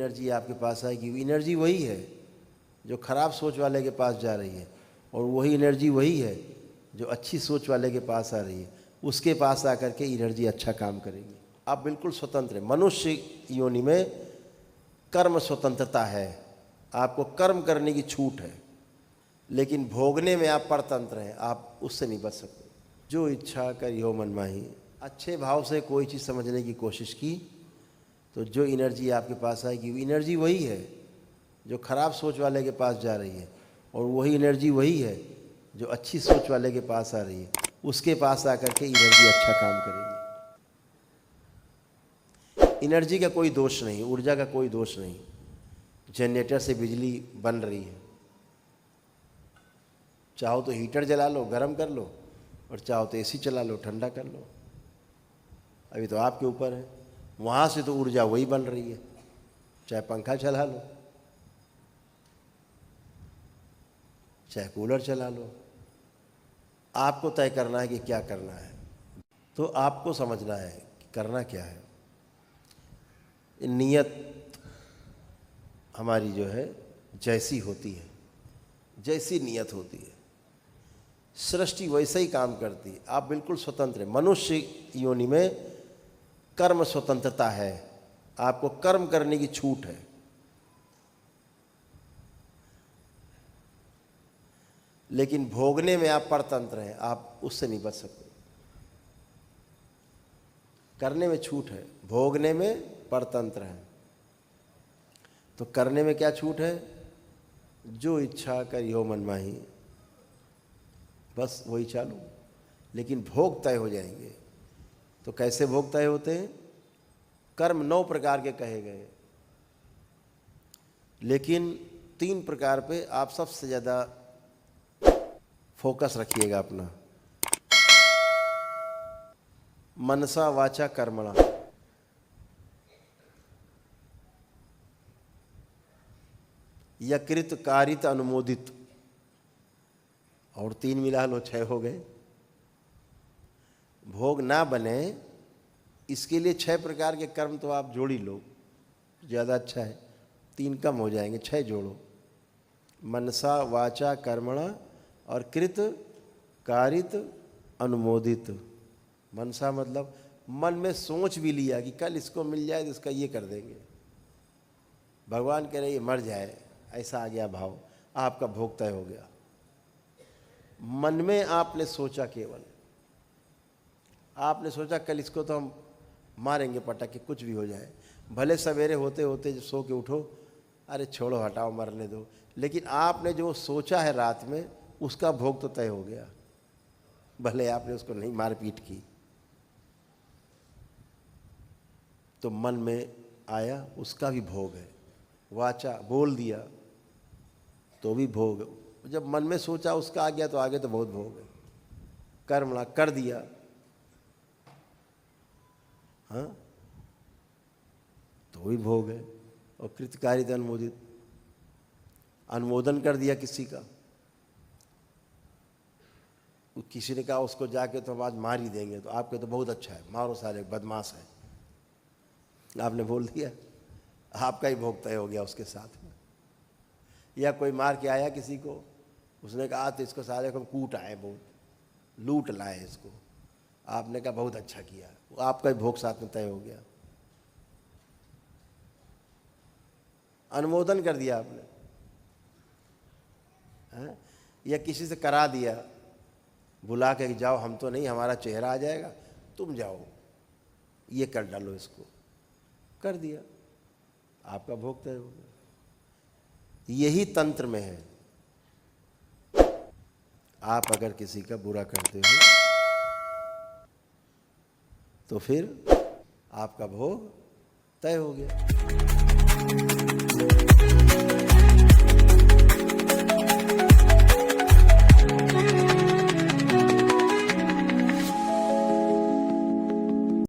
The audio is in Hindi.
एनर्जी आपके पास आएगी, एनर्जी वही है जो खराब सोच वाले के पास जा रही है, और वही एनर्जी वही है जो अच्छी सोच वाले के पास आ रही है। उसके पास आकर के एनर्जी अच्छा काम करेगी। आप बिल्कुल स्वतंत्र हैं। मनुष्य योनि में कर्म स्वतंत्रता है, आपको कर्म करने की छूट है, लेकिन भोगने में आप परतंत्र हैं, आप उससे नहीं बच सकते। जो इच्छा करियो मन माही। अच्छे भाव से कोई चीज़ समझने की कोशिश की तो जो एनर्जी आपके पास आएगी, एनर्जी वही है जो खराब सोच वाले के पास जा रही है, और वही एनर्जी वही है जो अच्छी सोच वाले के पास आ रही है। उसके पास आकर के एनर्जी अच्छा काम करेगी। एनर्जी का कोई दोष नहीं, ऊर्जा का कोई दोष नहीं। जनरेटर से बिजली बन रही है, चाहो तो हीटर जला लो, गर्म कर लो, और चाहो तो एसी चला लो, ठंडा कर लो। अभी तो आपके ऊपर है। वहाँ से तो ऊर्जा वही बन रही है, चाहे पंखा चला लो, चाहे कूलर चला लो। आपको तय करना है कि क्या करना है। तो आपको समझना है कि करना क्या है। नियत हमारी जो है जैसी होती है, जैसी नियत होती है, सृष्टि वैसे ही काम करती है। आप बिल्कुल स्वतंत्र हैं। मनुष्य योनि में कर्म स्वतंत्रता है, आपको कर्म करने की छूट है, लेकिन भोगने में आप परतंत्र हैं, आप उससे नहीं बच सकते। करने में छूट है, भोगने में परतंत्र हैं। तो करने में क्या छूट है? जो इच्छा करियो मन माही, बस वही चालू। लेकिन भोग तय हो जाएंगे। तो कैसे भोग तय होते हैं? कर्म 9 प्रकार के कहे गए, लेकिन 3 प्रकार पे आप सबसे ज़्यादा फोकस रखिएगा अपना। मनसा वाचा कर्मणा। यकृत कारित अनुमोदित। और 3 मिला लो, 6 हो गए। भोग ना बने इसके लिए 6 प्रकार के कर्म तो आप जोड़ ही लो, ज़्यादा अच्छा है। 3 कम हो जाएंगे, 6 जोड़ो। मनसा वाचा कर्मणा और कृत कारित अनुमोदित। मनसा मतलब मन में सोच भी लिया कि कल इसको मिल जाए तो इसका ये कर देंगे। भगवान कह रहे ये मर जाए, ऐसा आ गया भाव, आपका भोग तय हो गया। मन में आपने सोचा, केवल आपने सोचा कल इसको तो हम मारेंगे पटक के, कुछ भी हो जाए। भले सवेरे होते होते जब सो के उठो, अरे छोड़ो हटाओ मरने दो, लेकिन आपने जो सोचा है रात में उसका भोग तो तय हो गया, भले आपने उसको नहीं मारपीट की। तो मन में आया, उसका भी भोग है। वाचा बोल दिया तो भी भोग। जब मन में सोचा उसका आ गया तो आगे तो बहुत भोग है। कर्मणा कर दिया, हाँ, तो भी भोग है। और कृतकारित अनुमोदित, अनुमोदन कर दिया किसी का, किसी ने कहा उसको जाके तो हम आज मार ही देंगे, तो आपके तो बहुत अच्छा है, मारो सारे बदमाश है, आपने बोल दिया, आपका ही भोग तय हो गया उसके साथ में। या कोई मार के आया किसी को, उसने कहा तो इसको सारे को कूट आए, बहुत लूट लाए इसको, आपने कहा बहुत अच्छा किया, वो आपका ही भोग साथ में तय हो गया। अनुमोदन कर दिया आपने, है? या किसी से करा दिया, बुला के जाओ, हम तो नहीं, हमारा चेहरा आ जाएगा, तुम जाओ ये कर डालो, इसको कर दिया, आपका भोग तय हो गया। यही तंत्र में है। आप अगर किसी का बुरा करते हो तो फिर आपका भोग तय हो गया।